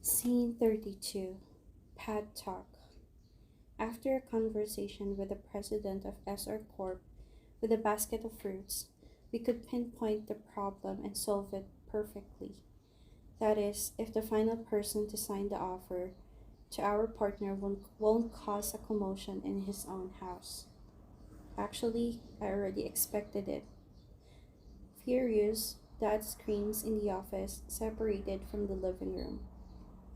Scene 32. Pad Talk. After a conversation with the president of SR Corp with a basket of fruits, we could pinpoint the problem and solve it perfectly. That is, if the final person to sign the offer to our partner won't cause a commotion in his own house. Actually, I already expected it. Furious, Dad screams in the office, separated from the living room.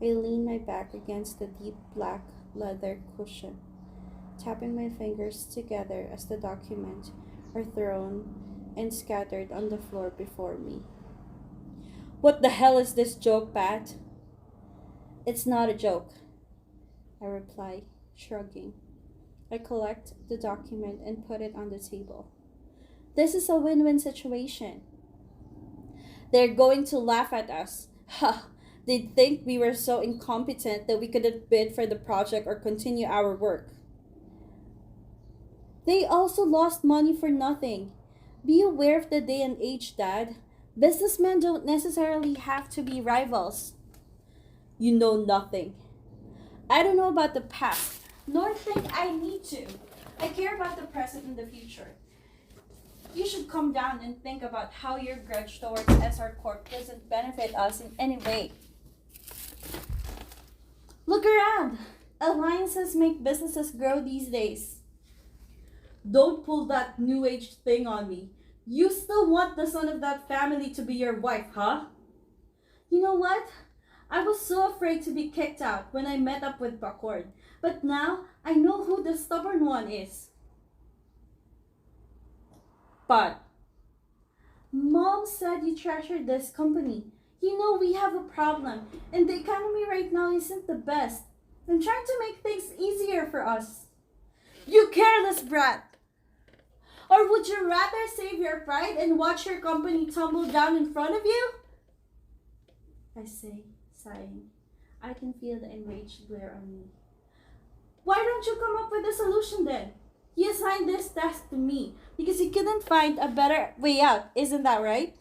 I lean my back against the deep black leather cushion, tapping my fingers together as the documents are thrown and scattered on the floor before me. What the hell is this joke, Pat? It's not a joke, I reply, shrugging. I collect the document and put it on the table. This is a win-win situation. They're going to laugh at us. Ha! They'd think we were so incompetent that we couldn't bid for the project or continue our work. They also lost money for nothing. Be aware of the day and age, Dad. Businessmen don't necessarily have to be rivals. You know nothing. I don't know about the past, nor think I need to. I care about the present and the future. You should come down and think about how your grudge towards SR Corp doesn't benefit us in any way. Look around. Alliances make businesses grow these days. Don't pull that new age thing on me. You still want the son of that family to be your wife, huh? You know what? I was so afraid to be kicked out when I met up with Bacord, but now I know who the stubborn one is. But Mom said you treasure this company. You know we have a problem, and the economy right now isn't the best. I'm trying to make things easier for us. You careless brat! Or would you rather save your pride and watch your company tumble down in front of you? I say, sighing. I can feel the enraged glare on me. Why don't you come up with a solution then? You assigned this task to me because you couldn't find a better way out, isn't that right?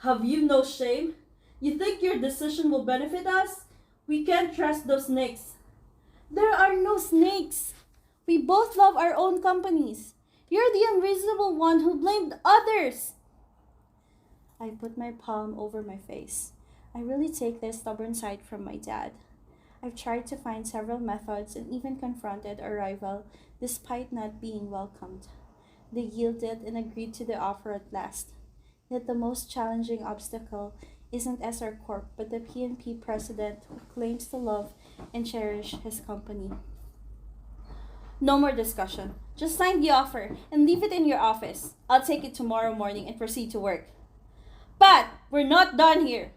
Have you no shame? You think your decision will benefit us? We can't trust those snakes. There are no snakes. We both love our own companies. You're the unreasonable one who blamed others. I put my palm over my face. I really take this stubborn side from my dad. I've tried to find several methods and even confronted a rival despite not being welcomed. They yielded and agreed to the offer at last. Yet the most challenging obstacle isn't SR Corp, but the PNP president who claims to love and cherish his company. No more discussion. Just sign the offer and leave it in your office. I'll take it tomorrow morning and proceed to work. But we're not done here.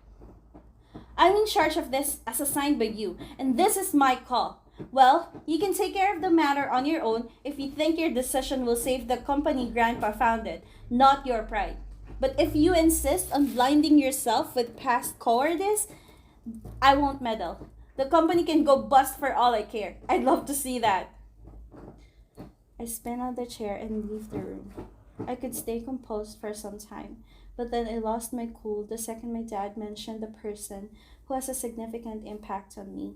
I'm in charge of this as assigned by you, and this is my call. Well, you can take care of the matter on your own if you think your decision will save the company Grandpa founded, not your pride. But if you insist on blinding yourself with past cowardice, I won't meddle. The company can go bust for all I care. I'd love to see that. I spin on the chair and leave the room. I could stay composed for some time, but then I lost my cool the second my dad mentioned the person who has a significant impact on me.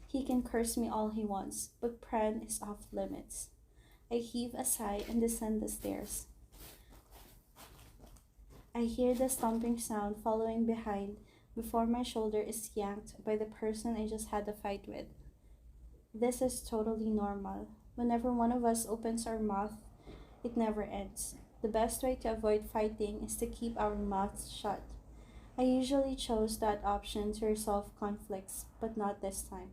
He can curse me all he wants, but Pran is off limits. I heave a sigh and descend the stairs. I hear the stomping sound following behind before my shoulder is yanked by the person I just had a fight with. This is totally normal. Whenever one of us opens our mouth, it never ends. The best way to avoid fighting is to keep our mouths shut. I usually chose that option to resolve conflicts, but not this time.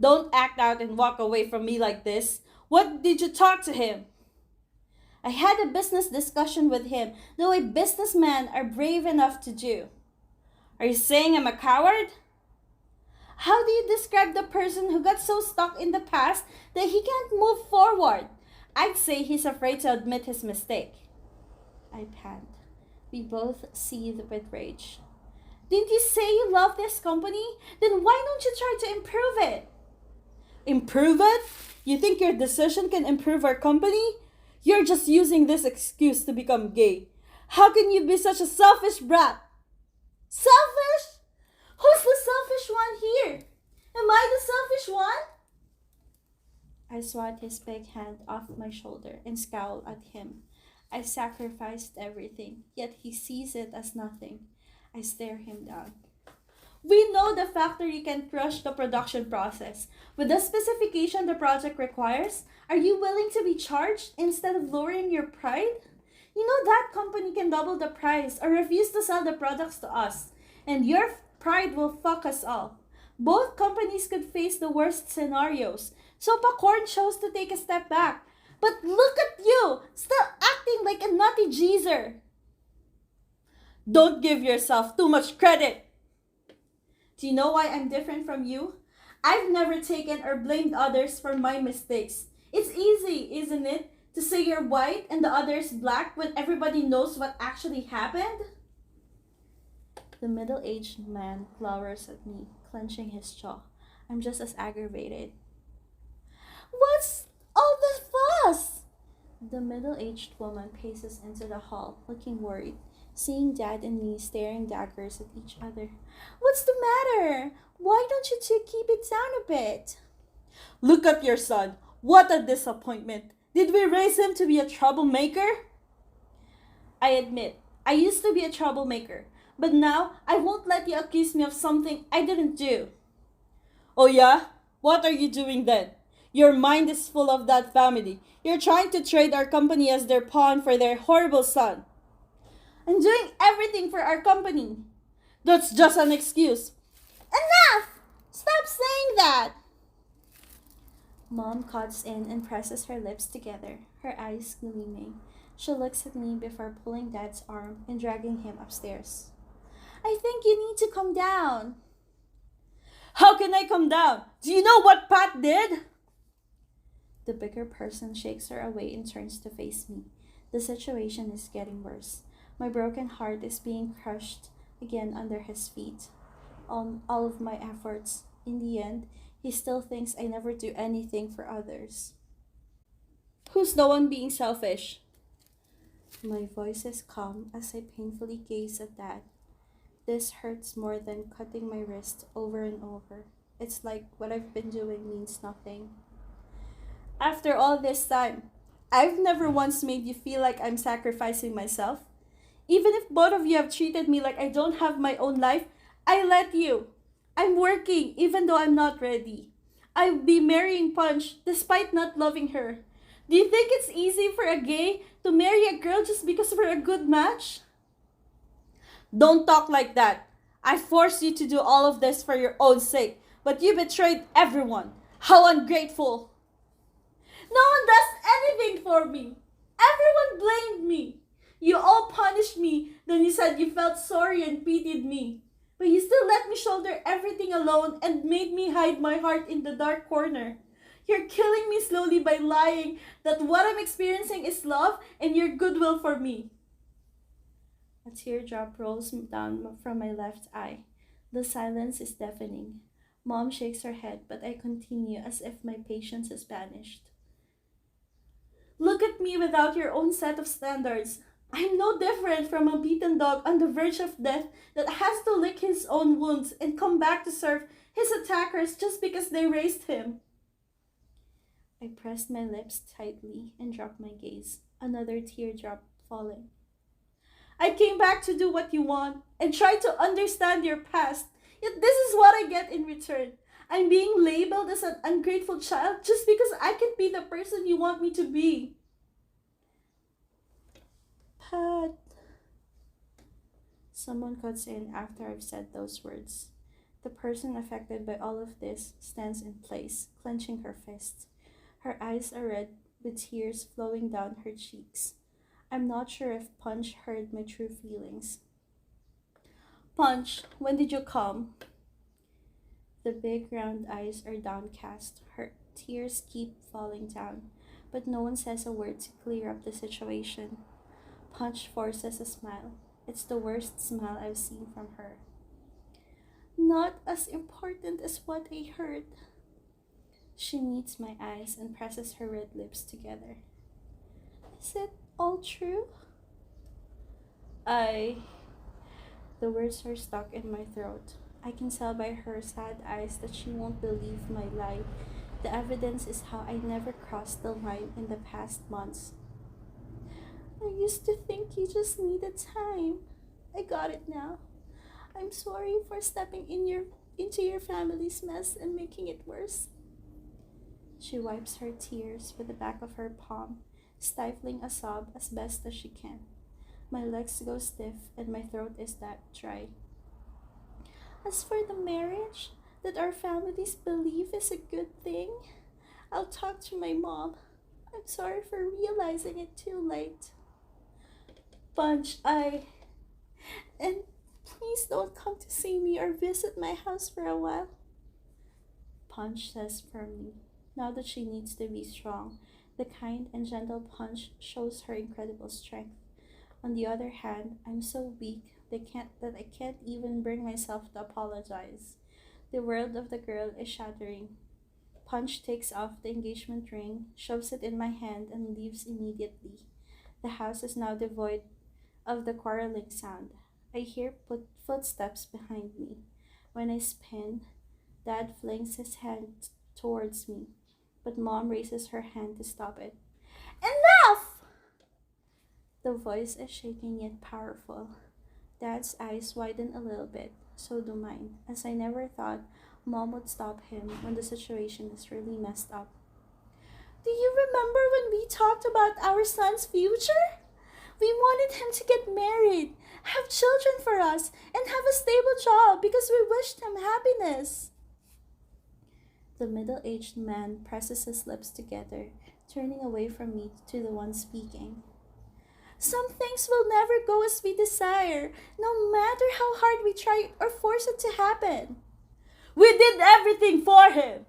Don't act out and walk away from me like this. What did you talk to him? I had a business discussion with him, the way businessmen are brave enough to do. Are you saying I'm a coward? How do you describe the person who got so stuck in the past that he can't move forward? I'd say he's afraid to admit his mistake. I pant. We both seethe with rage. Didn't you say you love this company? Then why don't you try to improve it? Improve it? You think your decision can improve our company? You're just using this excuse to become gay. How can you be such a selfish brat? Selfish? Who I swat his big hand off my shoulder and scowl at him. I sacrificed everything, yet he sees it as nothing. I stare him down. We know the factory can crush the production process. With the specification the project requires, are you willing to be charged instead of lowering your pride? You know that company can double the price or refuse to sell the products to us, and your pride will fuck us all. Both companies could face the worst scenarios, so Pacorn chose to take a step back. But look at you, still acting like a nutty geezer. Don't give yourself too much credit. Do you know why I'm different from you? I've never taken or blamed others for my mistakes. It's easy, isn't it, to say you're white and the other's black when everybody knows what actually happened? The middle-aged man glowers at me, clenching his jaw. I'm just as aggravated. What's all the fuss? The middle-aged woman paces into the hall, looking worried, seeing Dad and me staring daggers at each other. What's the matter? Why don't you two keep it down a bit? Look at your son. What a disappointment. Did we raise him to be a troublemaker? I admit, I used to be a troublemaker, but now I won't let you accuse me of something I didn't do. Oh yeah? What are you doing then? Your mind is full of that family. You're trying to trade our company as their pawn for their horrible son. I'm doing everything for our company. That's just an excuse. Enough! Stop saying that! Mom cuts in and presses her lips together, her eyes gleaming. She looks at me before pulling Dad's arm and dragging him upstairs. I think you need to calm down. How can I calm down? Do you know what Pat did? The bigger person shakes her away and turns to face me. The situation is getting worse. My broken heart is being crushed again under his feet. All of my efforts, in the end, he still thinks I never do anything for others. Who's the one being selfish? My voice is calm as I painfully gaze at Dad. This hurts more than cutting my wrist over and over. It's like what I've been doing means nothing. After all this time, I've never once made you feel like I'm sacrificing myself. Even if both of you have treated me like I don't have my own life, I let you. I'm working even though I'm not ready. I'll be marrying Punch despite not loving her. Do you think it's easy for a gay to marry a girl just because we're a good match? Don't talk like that. I forced you to do all of this for your own sake, but you betrayed everyone. How ungrateful. No one does anything for me. Everyone blamed me. You all punished me, then you said you felt sorry and pitied me. But you still let me shoulder everything alone and made me hide my heart in the dark corner. You're killing me slowly by lying that what I'm experiencing is love and your goodwill for me. A teardrop rolls down from my left eye. The silence is deafening. Mom shakes her head, but I continue as if my patience is banished. Look at me without your own set of standards. I'm no different from a beaten dog on the verge of death that has to lick his own wounds and come back to serve his attackers just because they raised him. I pressed my lips tightly and dropped my gaze, another teardrop falling. I came back to do what you want and try to understand your past, yet this is what I get in return. I'm being labeled as an ungrateful child just because I can be the person you want me to be. Pat. Someone cuts in after I've said those words. The person affected by all of this stands in place, clenching her fists. Her eyes are red with tears flowing down her cheeks. I'm not sure if Punch heard my true feelings. Punch, when did you come? The big round eyes are downcast. Her tears keep falling down, but no one says a word to clear up the situation. Punch forces a smile. It's the worst smile I've seen from her. Not as important as what I heard. She meets my eyes and presses her red lips together. Is it all true? The words are stuck in my throat. I can tell by her sad eyes that she won't believe my lie. The evidence is how I never crossed the line in the past months. I used to think you just needed time. I got it now. I'm sorry for stepping into your family's mess and making it worse. She wipes her tears with the back of her palm, stifling a sob as best as she can. My legs go stiff and my throat is that dry. As for the marriage that our families believe is a good thing, I'll talk to my mom. I'm sorry for realizing it too late. Punch, and please don't come to see me or visit my house for a while. Punch says firmly, now that she needs to be strong. The kind and gentle Punch shows her incredible strength. On the other hand, I'm so weak that I can't even bring myself to apologize. The world of the girl is shattering. Punch takes off the engagement ring, shoves it in my hand, and leaves immediately. The house is now devoid of the quarreling sound. I hear footsteps behind me. When I spin, Dad flings his hand towards me, but Mom raises her hand to stop it. Enough! The voice is shaking yet powerful. Dad's eyes widen a little bit, so do mine, as I never thought Mom would stop him when the situation is really messed up. Do you remember when we talked about our son's future? We wanted him to get married, have children for us, and have a stable job because we wished him happiness. The middle-aged man presses his lips together, turning away from me to the one speaking. Some things will never go as we desire, no matter how hard we try or force it to happen. We did everything for him.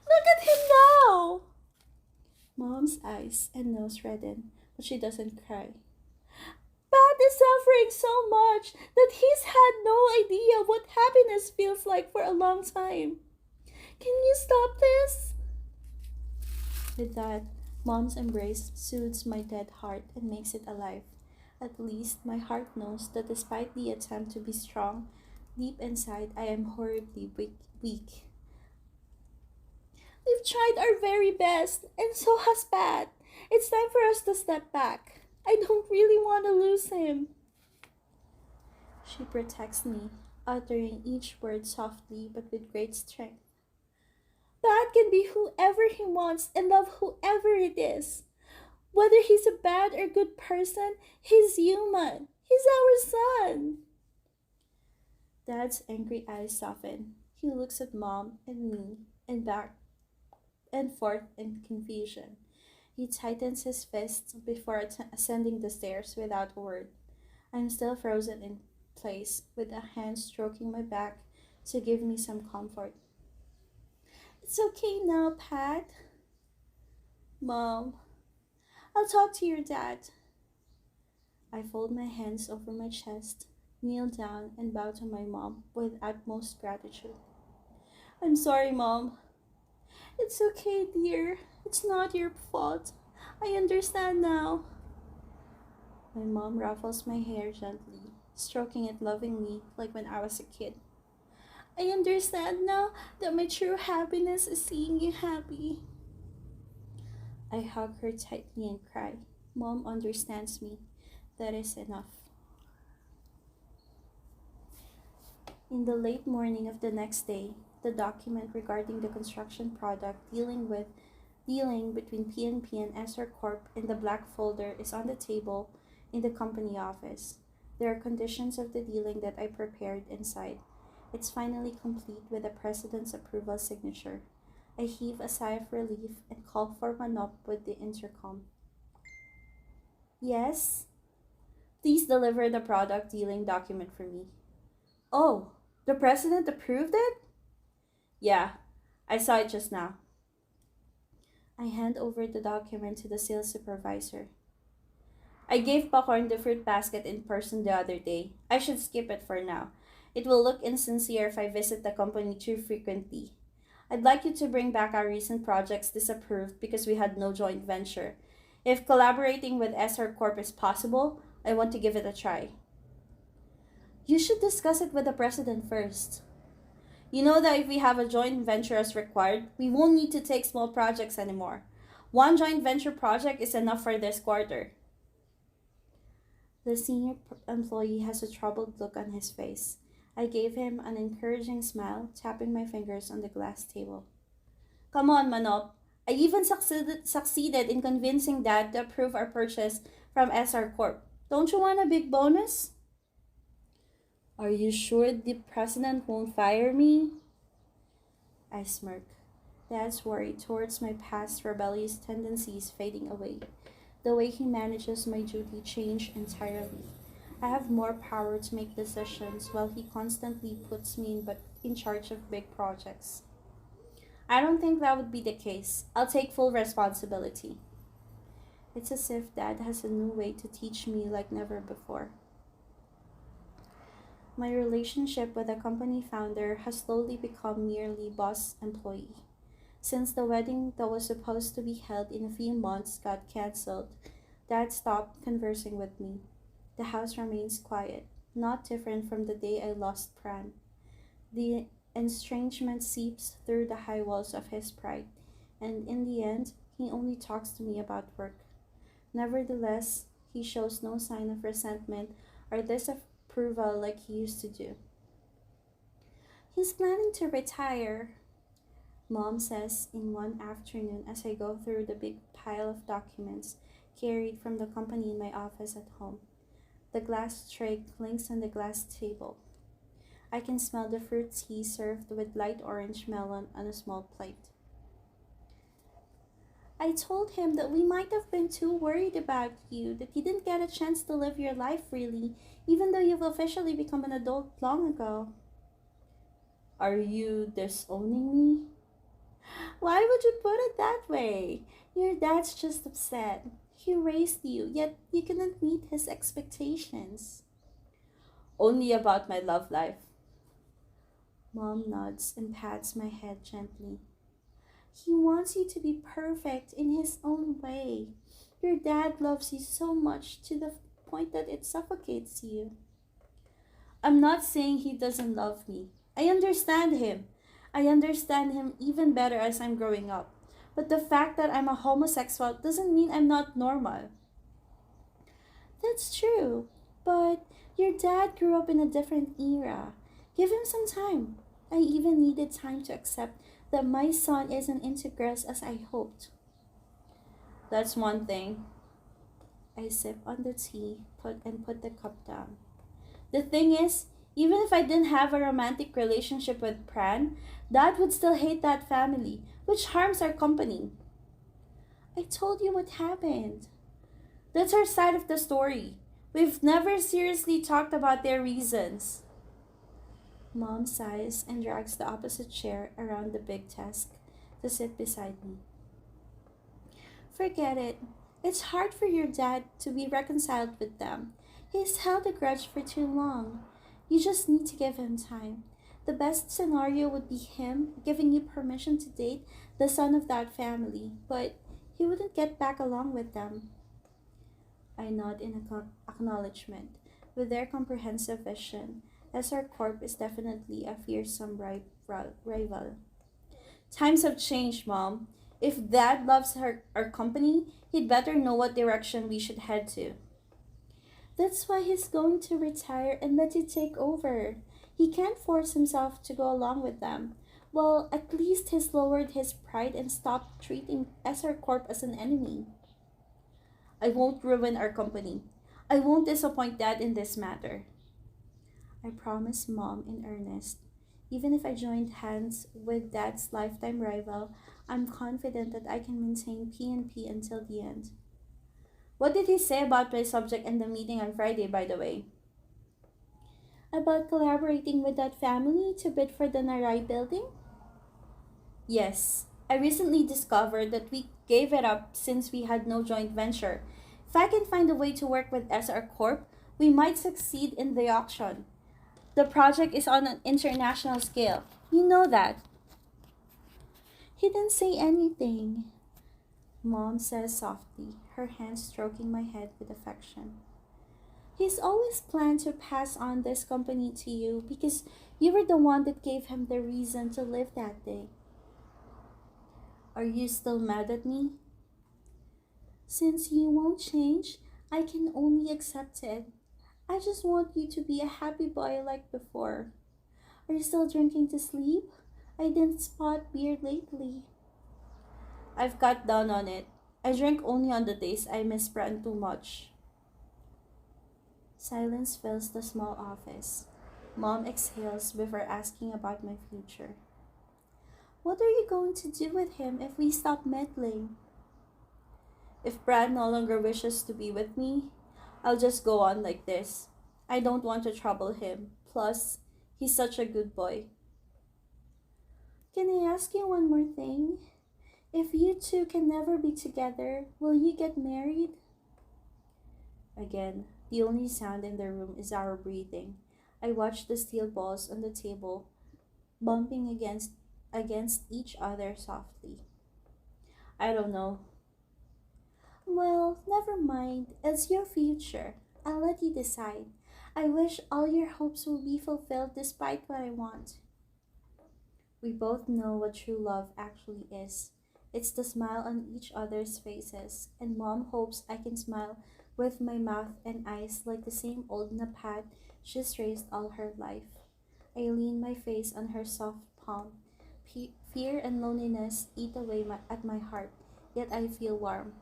Look at him now. Mom's eyes and nose redden, but she doesn't cry. Pat is suffering so much that he's had no idea what happiness feels like for a long time. Can you stop this? With that, Mom's embrace soothes my dead heart and makes it alive. At least my heart knows that despite the attempt to be strong, deep inside I am horribly weak. We've tried our very best, and so has Pat. It's time for us to step back. I don't really want to lose him. She protects me, uttering each word softly but with great strength. Pat can be whoever he wants and love whoever it is. Whether he's a bad or good person, he's human. He's our son. Dad's angry eyes soften. He looks at Mom and me and back and forth in confusion. He tightens his fists before ascending the stairs without a word. I'm still frozen in place, with a hand stroking my back to give me some comfort. It's okay now, Pat. Mom, I'll talk to your dad. I fold my hands over my chest, kneel down, and bow to my mom with utmost gratitude. I'm sorry, Mom. It's okay, dear. It's not your fault. I understand now. My mom ruffles my hair gently, stroking it lovingly like when I was a kid. I understand now that my true happiness is seeing you happy. I hug her tightly and cry. Mom understands me. That is enough. In the late morning of the next day, the document regarding the construction product dealing between PNP and SR Corp in the black folder is on the table in the company office. There are conditions of the dealing that I prepared inside. It's finally complete with the president's approval signature. I heave a sigh of relief and call for Manop with the intercom. Yes? Please deliver the product dealing document for me. Oh, the president approved it? Yeah, I saw it just now. I hand over the document to the sales supervisor. I gave Pacorn the fruit basket in person the other day. I should skip it for now. It will look insincere if I visit the company too frequently. I'd like you to bring back our recent projects disapproved because we had no joint venture. If collaborating with SR Corp is possible, I want to give it a try. You should discuss it with the president first. You know that if we have a joint venture as required, we won't need to take small projects anymore. One joint venture project is enough for this quarter. The senior employee has a troubled look on his face. I gave him an encouraging smile, tapping my fingers on the glass table. Come on, Manop. I even succeeded in convincing Dad to approve our purchase from SR Corp. Don't you want a big bonus? Are you sure the president won't fire me? I smirk. Dad's worry towards my past rebellious tendencies fading away. The way he manages my duty changed entirely. I have more power to make decisions while he constantly puts me in charge of big projects. I don't think that would be the case. I'll take full responsibility. It's as if Dad has a new way to teach me like never before. My relationship with the company founder has slowly become merely boss employee. Since the wedding that was supposed to be held in a few months got cancelled, Dad stopped conversing with me. The house remains quiet, not different from the day I lost Pran. The estrangement seeps through the high walls of his pride, and in the end, he only talks to me about work. Nevertheless, he shows no sign of resentment or disapproval like he used to do. He's planning to retire, Mom says in one afternoon as I go through the big pile of documents carried from the company in my office at home. The glass tray clinks on the glass table. I can smell the fruit tea served with light orange melon on a small plate. I told him that we might have been too worried about you, that you didn't get a chance to live your life freely, even though you've officially become an adult long ago. Are you disowning me? Why would you put it that way? Your dad's just upset. He raised you, yet you couldn't meet his expectations. Only about my love life. Mom nods and pats my head gently. He wants you to be perfect in his own way. Your dad loves you so much to the point that it suffocates you. I'm not saying he doesn't love me. I understand him. I understand him even better as I'm growing up. But the fact that I'm a homosexual doesn't mean I'm not normal. That's true, but your dad grew up in a different era. Give him some time. I even needed time to accept that my son isn't integral as I hoped. That's one thing. I sip on the tea put the cup down. The thing is, even if I didn't have a romantic relationship with Pran, Dad would still hate that family, which harms our company. I told you what happened. That's our side of the story. We've never seriously talked about their reasons. Mom sighs and drags the opposite chair around the big desk to sit beside me. Forget it. It's hard for your dad to be reconciled with them. He's held a grudge for too long. You just need to give him time. The best scenario would be him giving you permission to date the son of that family, but he wouldn't get back along with them. I nod in acknowledgement. With their comprehensive vision, SR Corp is definitely a fearsome rival. Times have changed, Mom. If Dad loves our company, he'd better know what direction we should head to. That's why he's going to retire and let you take over. He can't force himself to go along with them. Well, at least he's lowered his pride and stopped treating SR Corp as an enemy. I won't ruin our company. I won't disappoint Dad in this matter. I promise, Mom, in earnest. Even if I joined hands with Dad's lifetime rival, I'm confident that I can maintain PNP until the end. What did he say about my subject in the meeting on Friday, by the way? About collaborating with that family to bid for the Narai building? Yes. I recently discovered that we gave it up since we had no joint venture. If I can find a way to work with SR Corp, we might succeed in the auction. The project is on an international scale. You know that. He didn't say anything, Mom says softly, her hand stroking my head with affection. He's always planned to pass on this company to you because you were the one that gave him the reason to live that day. Are you still mad at me? Since you won't change, I can only accept it. I just want you to be a happy boy like before. Are you still drinking to sleep? I didn't spot beer lately. I've cut down on it. I drink only on the days I miss Bran too much. Silence fills the small office. Mom exhales before asking about my future. What are you going to do with him if we stop meddling? If Brad no longer wishes to be with me, I'll just go on like this. I don't want to trouble him. Plus, he's such a good boy. Can I ask you one more thing? If you two can never be together, will you get married? Again, the only sound in the room is our breathing. I watch the steel balls on the table bumping against each other softly. I don't know. Well, never mind. It's your future. I'll let you decide. I wish all your hopes will be fulfilled despite what I want. We both know what true love actually is. It's the smile on each other's faces, and Mom hopes I can smile with my mouth and eyes like the same old Napad she's raised all her life. I lean my face on her soft palm. Fear and loneliness eat away at my heart, yet I feel warm.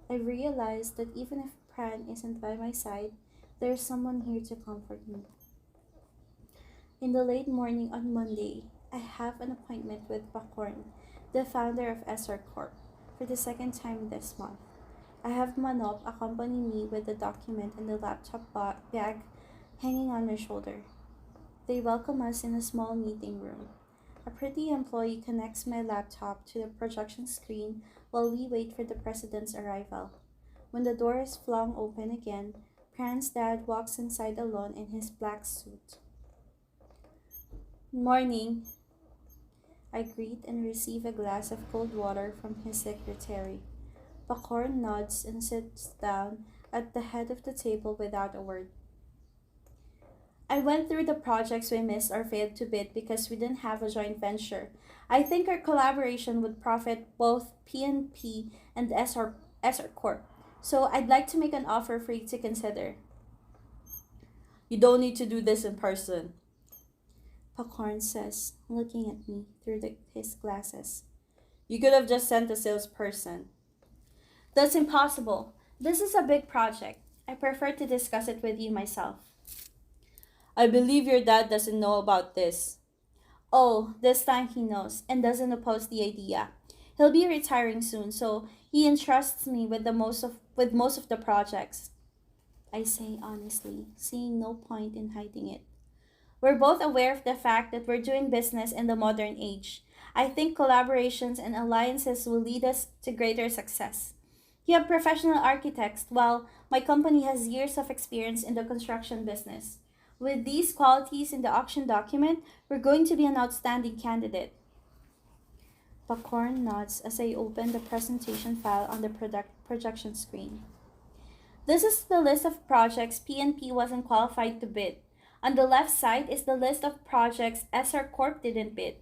I realize that even if Pran isn't by my side, there's someone here to comfort me. In the late morning on Monday, I have an appointment with Pakorn, the founder of SR Corp, for the second time this month. I have Manop accompany me with the document and the laptop bag hanging on my shoulder. They welcome us in a small meeting room. A pretty employee connects my laptop to the projection screen while we wait for the president's arrival. When the door is flung open again, Pran's dad walks inside alone in his black suit. Morning. I greet and receive a glass of cold water from his secretary. Pakorn nods and sits down at the head of the table without a word. I went through the projects we missed or failed to bid because we didn't have a joint venture. I think our collaboration would profit both PNP and SR Corp. So I'd like to make an offer for you to consider. You don't need to do this in person, Pakorn says, looking at me through his glasses. You could have just sent a salesperson. That's impossible. This is a big project. I prefer to discuss it with you myself. I believe your dad doesn't know about this. Oh, this time he knows and doesn't oppose the idea. He'll be retiring soon, so he entrusts me with most of the projects. I say honestly, seeing no point in hiding it. We're both aware of the fact that we're doing business in the modern age. I think collaborations and alliances will lead us to greater success. You have professional architects, while my company has years of experience in the construction business. With these qualities in the auction document, we're going to be an outstanding candidate. Pakorn nods as I open the presentation file on the projection screen. This is the list of projects PNP wasn't qualified to bid. On the left side is the list of projects SR Corp didn't bid.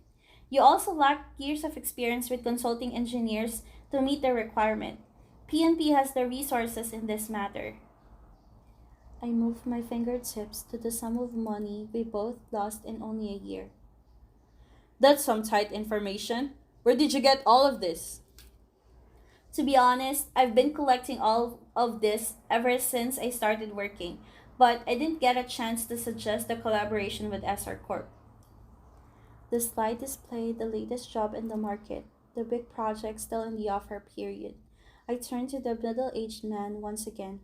You also lack years of experience with consulting engineers to meet the requirement. PNP has the resources in this matter. I move my fingertips to the sum of money we both lost in only a year. That's some tight information. Where did you get all of this? To be honest, I've been collecting all of this ever since I started working, but I didn't get a chance to suggest the collaboration with SR Corp. The slide displayed the latest job in the market, the big project still in the offer period. I turned to the middle-aged man once again.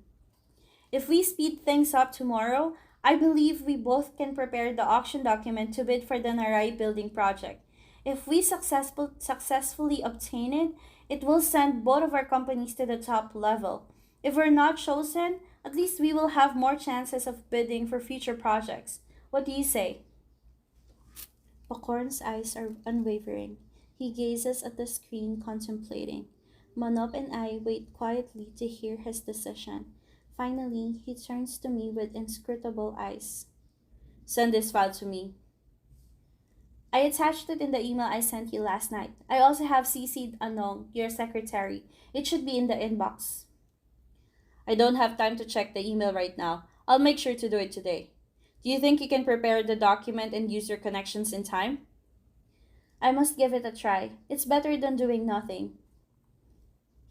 If we speed things up tomorrow, I believe we both can prepare the auction document to bid for the Narai building project. If we successfully obtain it, it will send both of our companies to the top level. If we're not chosen, at least we will have more chances of bidding for future projects. What do you say? Pakorn's eyes are unwavering. He gazes at the screen contemplating. Manop and I wait quietly to hear his decision. Finally, he turns to me with inscrutable eyes. Send this file to me. I attached it in the email I sent you last night. I also have CC'd Anong, your secretary. It should be in the inbox. I don't have time to check the email right now. I'll make sure to do it today. Do you think you can prepare the document and use your connections in time? I must give it a try. It's better than doing nothing.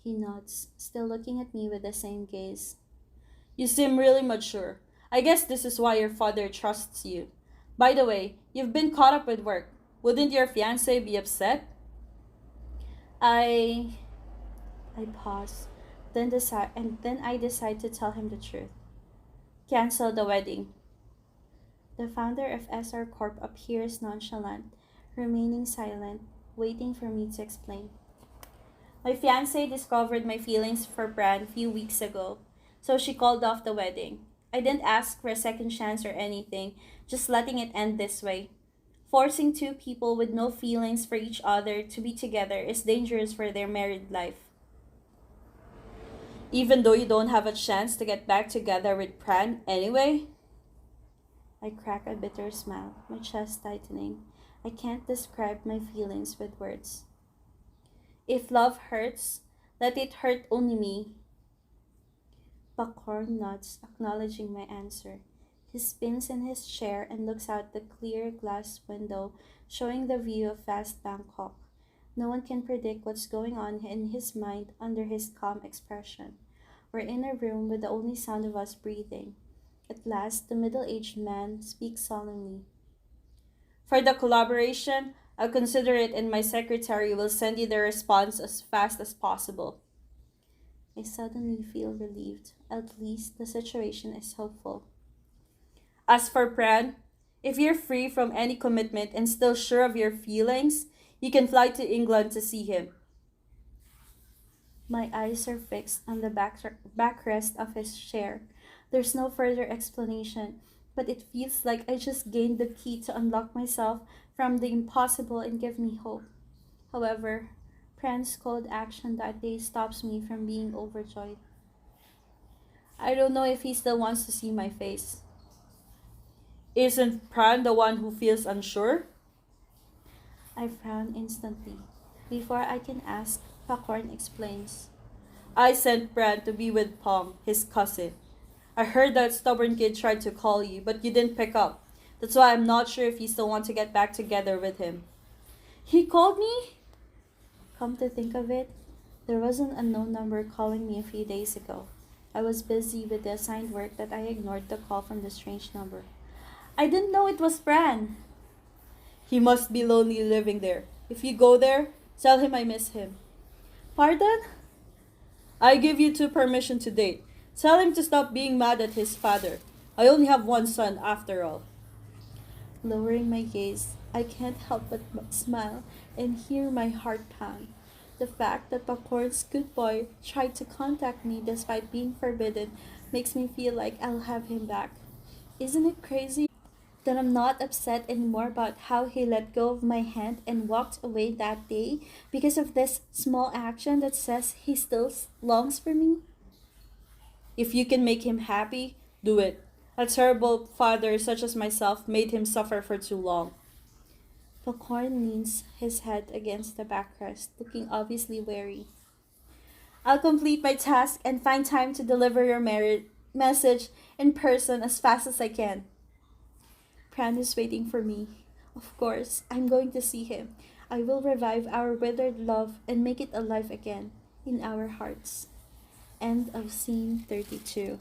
He nods, still looking at me with the same gaze. You seem really mature. I guess this is why your father trusts you. By the way, you've been caught up with work. Wouldn't your fiancé be upset? I I pause, then I decide to tell him the truth. Cancel the wedding. The founder of SR Corp appears nonchalant, remaining silent, waiting for me to explain. My fiancée discovered my feelings for Bran a few weeks ago, so she called off the wedding. I didn't ask for a second chance or anything, just letting it end this way. Forcing two people with no feelings for each other to be together is dangerous for their married life. Even though you don't have a chance to get back together with Pran anyway? I crack a bitter smile, my chest tightening. I can't describe my feelings with words. If love hurts, let it hurt only me. Pakor nods, acknowledging my answer. He spins in his chair and looks out the clear glass window, showing the view of vast Bangkok. No one can predict what's going on in his mind under his calm expression. We're in a room with the only sound of us breathing. At last, the middle-aged man speaks solemnly. For the collaboration, I'll consider it and my secretary will send you the response as fast as possible. I suddenly feel relieved. At least the situation is hopeful. As for Pran, if you're free from any commitment and still sure of your feelings, you can fly to England to see him. My eyes are fixed on the backrest of his chair. There's no further explanation, but it feels like I just gained the key to unlock myself from the impossible and give me hope. However, Pran's cold action that day stops me from being overjoyed. I don't know if he still wants to see my face. Isn't Pran the one who feels unsure? I frown instantly. Before I can ask, Pakorn explains. I sent Pran to be with Pom, his cousin. I heard that stubborn kid tried to call you, but you didn't pick up. That's why I'm not sure if you still want to get back together with him. He called me? Come to think of it, there was an unknown number calling me a few days ago. I was busy with the assigned work that I ignored the call from the strange number. I didn't know it was Bran. He must be lonely living there. If you go there, tell him I miss him. Pardon? I give you two permission to date. Tell him to stop being mad at his father. I only have one son after all. Lowering my gaze, I can't help but smile and hear my heart pound. The fact that Pakorn's good boy tried to contact me despite being forbidden makes me feel like I'll have him back. Isn't it crazy that I'm not upset anymore about how he let go of my hand and walked away that day because of this small action that says he still longs for me? If you can make him happy, do it. A terrible father such as myself made him suffer for too long. Pakorn leans his head against the backrest, looking obviously weary. I'll complete my task and find time to deliver your message in person as fast as I can. Pran is waiting for me. Of course, I'm going to see him. I will revive our withered love and make it alive again in our hearts. End of scene 32.